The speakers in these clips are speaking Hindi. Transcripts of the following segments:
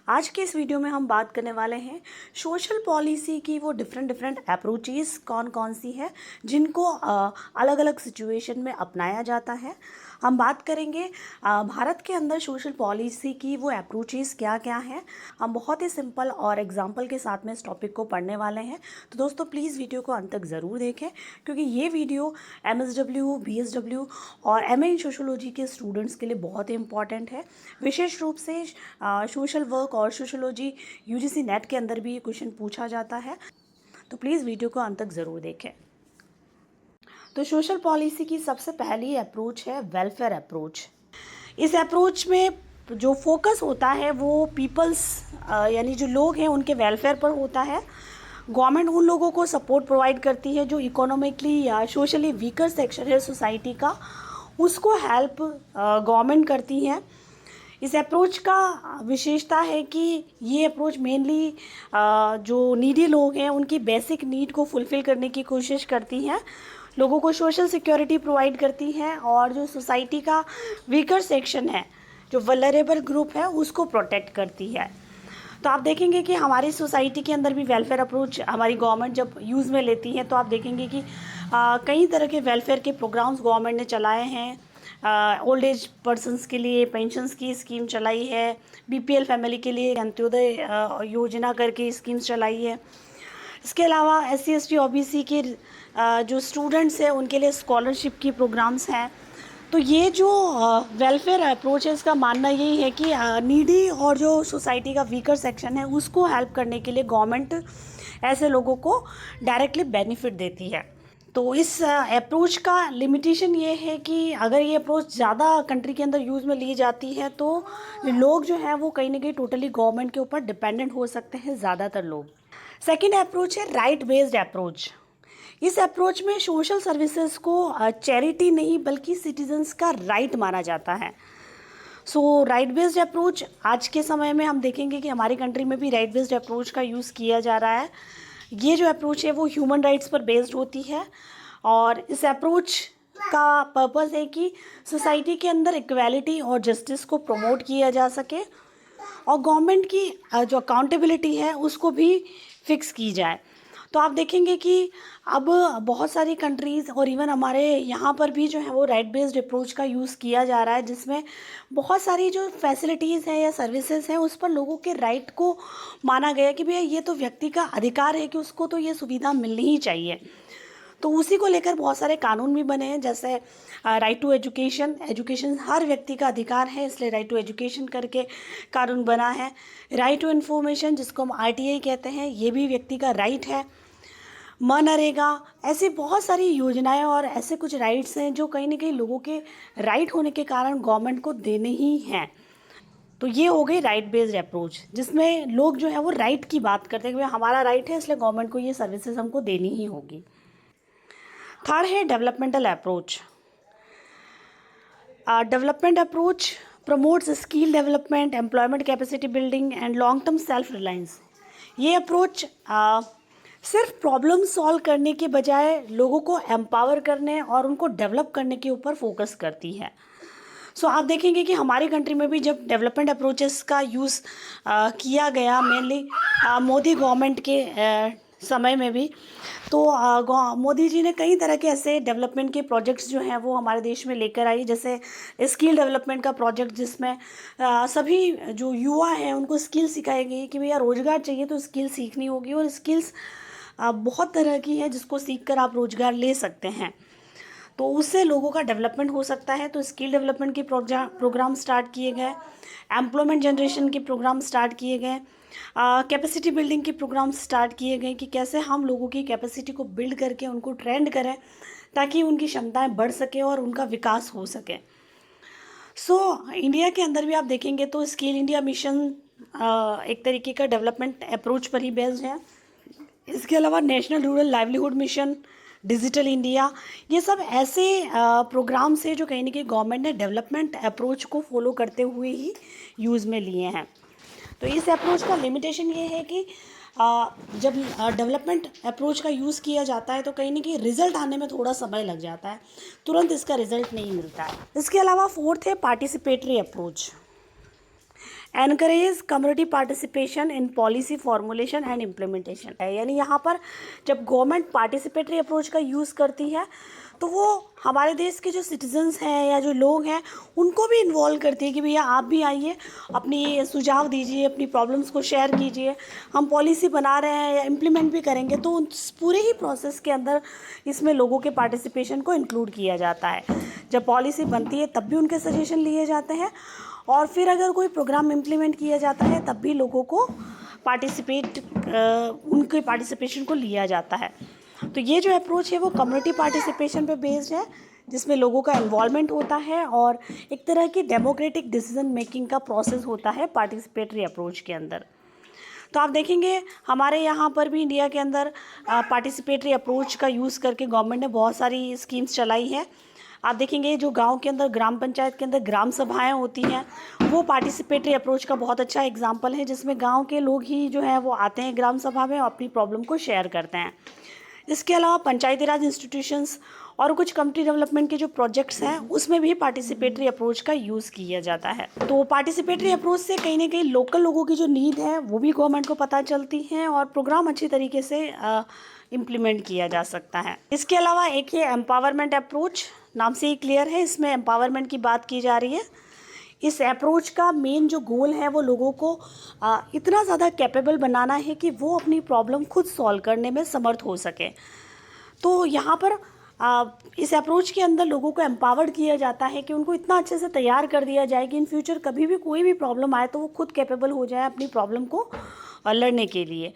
आज के इस वीडियो में हम बात करने वाले हैं सोशल पॉलिसी की वो डिफरेंट अप्रोचेस कौन कौन सी है जिनको अलग अलग सिचुएशन में अपनाया जाता है। हम बात करेंगे भारत के अंदर सोशल पॉलिसी की वो अप्रोचेस क्या क्या हैं। हम बहुत ही सिंपल और एग्जांपल के साथ में इस टॉपिक को पढ़ने वाले हैं। तो दोस्तों प्लीज़ वीडियो को अंत तक ज़रूर देखें क्योंकि ये वीडियो MSW, BSW और MA इन सोशोलॉजी के स्टूडेंट्स के लिए बहुत ही इंपॉर्टेंट है। विशेष रूप से सोशल वर्क और सोशोलॉजी UGC नेट के अंदर भी ये क्वेश्चन पूछा जाता है, तो प्लीज़ वीडियो को अंत तक ज़रूर देखें। तो सोशल पॉलिसी की सबसे पहली अप्रोच है वेलफेयर अप्रोच। इस अप्रोच में जो फोकस होता है वो पीपल्स यानी जो लोग हैं उनके वेलफेयर पर होता है। गवर्नमेंट उन लोगों को सपोर्ट प्रोवाइड करती है जो इकोनॉमिकली या सोशली वीकर सेक्शन है सोसाइटी का, उसको हेल्प गवर्नमेंट करती है। इस अप्रोच का विशेषता है कि ये अप्रोच मेनली जो नीडी लोग हैं उनकी बेसिक नीड को फुलफ़िल करने की कोशिश करती हैं, लोगों को सोशल सिक्योरिटी प्रोवाइड करती हैं और जो सोसाइटी का वीकर सेक्शन है, जो वल्नरेबल ग्रुप है, उसको प्रोटेक्ट करती है। तो आप देखेंगे कि हमारी सोसाइटी के अंदर भी वेलफेयर अप्रोच हमारी गवर्नमेंट जब यूज़ में लेती है तो आप देखेंगे कि कई तरह के वेलफेयर के प्रोग्राम्स गवर्नमेंट ने चलाए हैं। ओल्ड एज पर्सनस के लिए पेंशन्स की स्कीम चलाई है, BPL फैमिली के लिए अंत्योदय योजना करके स्कीम्स चलाई है। इसके अलावा SC ST OBC के जो स्टूडेंट्स हैं उनके लिए स्कॉलरशिप की प्रोग्राम्स हैं। तो ये जो वेलफेयर अप्रोच है इसका मानना यही है कि नीडी और जो सोसाइटी का वीकर सेक्शन है उसको हेल्प करने के लिए गवर्नमेंट ऐसे लोगों को डायरेक्टली बेनिफिट देती है। तो इस अप्रोच का लिमिटेशन ये है कि अगर ये अप्रोच ज़्यादा कंट्री के अंदर यूज़ में ली जाती है तो लोग जो हैं वो कहीं ना कहीं टोटली गवर्नमेंट के ऊपर डिपेंडेंट हो सकते हैं, ज़्यादातर लोग। सेकेंड अप्रोच है राइट बेस्ड अप्रोच। इस अप्रोच में सोशल सर्विसेज को चैरिटी नहीं बल्कि सिटीजन्स का राइट माना जाता है। सो राइट बेस्ड अप्रोच आज के समय में हम देखेंगे कि हमारी कंट्री में भी राइट बेस्ड अप्रोच का यूज़ किया जा रहा है। ये जो अप्रोच है वो ह्यूमन राइट्स पर बेस्ड होती है और इस अप्रोच का पर्पस है कि सोसाइटी के अंदर इक्वालिटी और जस्टिस को प्रमोट किया जा सके और गवर्नमेंट की जो अकाउंटेबिलिटी है उसको भी फिक्स की जाए। तो आप देखेंगे कि अब बहुत सारी कंट्रीज़ और इवन हमारे यहाँ पर भी जो है वो राइट बेस्ड अप्रोच का यूज़ किया जा रहा है, जिसमें बहुत सारी जो फैसिलिटीज़ हैं या सर्विसेज हैं उस पर लोगों के राइट को माना गया कि भैया ये तो व्यक्ति का अधिकार है कि उसको तो ये सुविधा मिलनी ही चाहिए। तो उसी को लेकर बहुत सारे कानून भी बने हैं, जैसे राइट टू एजुकेशन। एजुकेशन हर व्यक्ति का अधिकार है, इसलिए राइट टू एजुकेशन करके कानून बना है। राइट टू इन्फॉर्मेशन जिसको हम RTI कहते हैं, ये भी व्यक्ति का राइट है। मनरेगा, ऐसी बहुत सारी योजनाएं और ऐसे कुछ राइट्स हैं जो कहीं ना कहीं लोगों के राइट होने के कारण गवर्नमेंट को देने ही हैं। तो ये हो गई राइट बेस्ड अप्रोच, जिसमें लोग जो है वो राइट की बात करते हैं कि हमारा राइट है इसलिए गवर्नमेंट को ये सर्विसेज हमको देनी ही होगी। थर्ड है developmental approach. Development approach promotes skill development, employment capacity building and long term self reliance. ये अप्रोच सिर्फ प्रॉब्लम सॉल्व करने के बजाय लोगों को एम्पावर करने और उनको डेवलप करने के ऊपर फोकस करती है। सो आप देखेंगे कि हमारी कंट्री में भी जब डेवलपमेंट अप्रोचेस का यूज़ किया गया, मेनली मोदी गवर्नमेंट के समय में भी, तो मोदी जी ने कई तरह के ऐसे डेवलपमेंट के प्रोजेक्ट्स जो हैं वो हमारे देश में लेकर आई, जैसे स्किल डेवलपमेंट का प्रोजेक्ट जिसमें सभी जो युवा हैं उनको स्किल सिखाई गई कि भैया रोज़गार चाहिए तो स्किल सीखनी होगी और स्किल्स बहुत तरह की है जिसको सीख कर आप रोज़गार ले सकते हैं, तो उससे लोगों का डेवलपमेंट हो सकता है। तो स्किल डेवलपमेंट के प्रोग्राम स्टार्ट किए गए, एम्प्लॉयमेंट जनरेशन के प्रोग्राम स्टार्ट किए गए, कैपेसिटी बिल्डिंग के प्रोग्राम स्टार्ट किए गए कि कैसे हम लोगों की कैपेसिटी को बिल्ड करके उनको ट्रेंड करें ताकि उनकी क्षमताएं बढ़ सके और उनका विकास हो सके। सो इंडिया के अंदर भी आप देखेंगे तो स्किल इंडिया मिशन एक तरीके का डेवलपमेंट अप्रोच पर ही बेस्ड है। इसके अलावा national rural livelihood mission, digital India, ये सब ऐसे प्रोग्राम्स हैं जो कहीं ना कहीं गवर्नमेंट ने डेवलपमेंट अप्रोच को फॉलो करते हुए ही यूज़ में लिए हैं। तो इस अप्रोच का लिमिटेशन ये है कि जब डेवलपमेंट अप्रोच का यूज़ किया जाता है तो कहीं ना कहीं रिज़ल्ट आने में थोड़ा समय लग जाता है, तुरंत इसका रिज़ल्ट नहीं मिलता है। इसके अलावा फोर्थ है participatory approach. Encourage community participation in policy formulation and implementation है, यानी यहाँ पर जब गवर्नमेंट पार्टिसिपेटरी अप्रोच का यूज़ करती है तो वो हमारे देश के जो सिटीजन्स हैं या जो लोग हैं उनको भी इन्वॉल्व करती है कि भैया आप भी आइए, अपनी सुझाव दीजिए, अपनी प्रॉब्लम्स को शेयर कीजिए, हम पॉलिसी बना रहे हैं या इम्प्लीमेंट भी करेंगे। तो उस पूरे ही प्रोसेस के अंदर इसमें लोगों के पार्टिसिपेशन को इंक्लूड किया जाता है। जब पॉलिसी बनती है तब भी उनके सजेशन लिए जाते हैं, और फिर अगर कोई प्रोग्राम इम्प्लीमेंट किया जाता है तब भी लोगों को उनके पार्टिसिपेशन को लिया जाता है। तो ये जो अप्रोच है वो कम्युनिटी पार्टिसिपेशन पे बेस्ड है, जिसमें लोगों का इन्वॉल्वमेंट होता है और एक तरह की डेमोक्रेटिक डिसीजन मेकिंग का प्रोसेस होता है पार्टिसिपेटरी अप्रोच के अंदर। तो आप देखेंगे हमारे यहाँ पर भी इंडिया के अंदर पार्टिसिपेटरी अप्रोच का यूज़ करके गवर्नमेंट ने बहुत सारी स्कीम्स चलाई हैं। आप देखेंगे जो गांव के अंदर ग्राम पंचायत के अंदर ग्राम सभाएं होती हैं, वो पार्टिसिपेटरी अप्रोच का बहुत अच्छा एग्जाम्पल है, जिसमें गांव के लोग ही जो है वो आते हैं ग्राम सभा में और अपनी प्रॉब्लम को शेयर करते हैं। इसके अलावा पंचायती राज इंस्टीट्यूशंस और कुछ कम्युनिटी डेवलपमेंट के जो प्रोजेक्ट्स हैं उसमें भी पार्टिसिपेटरी अप्रोच का यूज़ किया जाता है। तो पार्टिसिपेटरी अप्रोच से कहीं ना कहीं लोकल लोगों की जो नीड है वो भी गवर्नमेंट को पता चलती है और प्रोग्राम अच्छी तरीके से इम्प्लीमेंट किया जा सकता है। इसके अलावा एक ये एम्पावरमेंट अप्रोच, नाम से ही क्लियर है, इसमें एम्पावरमेंट की बात की जा रही है। इस अप्रोच का मेन जो गोल है वो लोगों को इतना ज़्यादा कैपेबल बनाना है कि वो अपनी प्रॉब्लम खुद सॉल्व करने में समर्थ हो सके। तो यहाँ पर इस अप्रोच के अंदर लोगों को एम्पावर्ड किया जाता है कि उनको इतना अच्छे से तैयार कर दिया जाए कि इन फ्यूचर कभी भी कोई भी प्रॉब्लम आए तो वो खुद कैपेबल हो जाए अपनी प्रॉब्लम को लड़ने के लिए।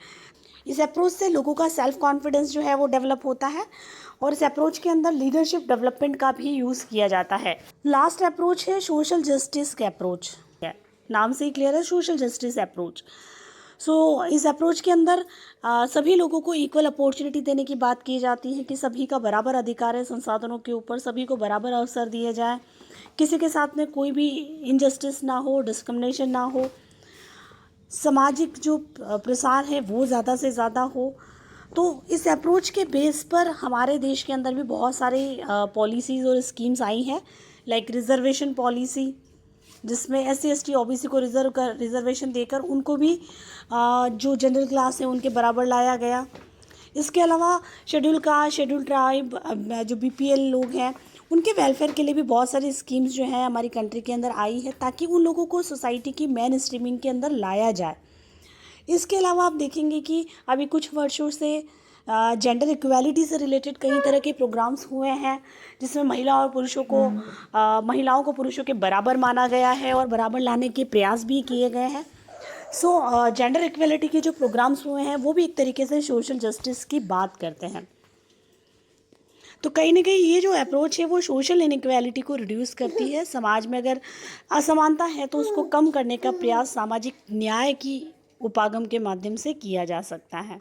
इस अप्रोच से लोगों का सेल्फ कॉन्फिडेंस जो है वो डेवलप होता है और इस अप्रोच के अंदर लीडरशिप डेवलपमेंट का भी यूज़ किया जाता है। लास्ट अप्रोच है सोशल जस्टिस का अप्रोच, नाम से ही क्लियर है, सोशल जस्टिस अप्रोच। इस अप्रोच के अंदर सभी लोगों को इक्वल अपॉर्चुनिटी देने की बात की जाती है कि सभी का बराबर अधिकार है संसाधनों के ऊपर, सभी को बराबर अवसर दिए जाए, किसी के साथ में कोई भी इनजस्टिस ना हो, डिस्क्रिमिनेशन ना हो, सामाजिक जो प्रसार है वो ज़्यादा से ज़्यादा हो। तो इस अप्रोच के बेस पर हमारे देश के अंदर भी बहुत सारी पॉलिसीज़ और स्कीम्स आई हैं, लाइक रिजर्वेशन पॉलिसी, जिसमें SC ST OBC को रिजर्वेशन देकर उनको भी जो जनरल क्लास है उनके बराबर लाया गया। इसके अलावा शेड्यूल कास्ट, शेड्यूल ट्राइब, जो BPL लोग हैं उनके वेलफेयर के लिए भी बहुत सारी स्कीम्स जो हैं हमारी कंट्री के अंदर आई है, ताकि उन लोगों को सोसाइटी की मेन स्ट्रीमिंग के अंदर लाया जाए। इसके अलावा आप देखेंगे कि अभी कुछ वर्षों से जेंडर इक्वालिटी से रिलेटेड कई तरह के प्रोग्राम्स हुए हैं, जिसमें महिलाओं को पुरुषों के बराबर माना गया है और बराबर लाने के प्रयास भी किए गए हैं। जेंडर इक्वालिटी के जो प्रोग्राम्स हुए हैं वो भी एक तरीके से सोशल जस्टिस की बात करते हैं। तो कहीं ना कहीं ये जो अप्रोच है वो सोशल इनइक्वालिटी को रिड्यूस करती है। समाज में अगर असमानता है तो उसको कम करने का प्रयास सामाजिक न्याय की उपागम के माध्यम से किया जा सकता है।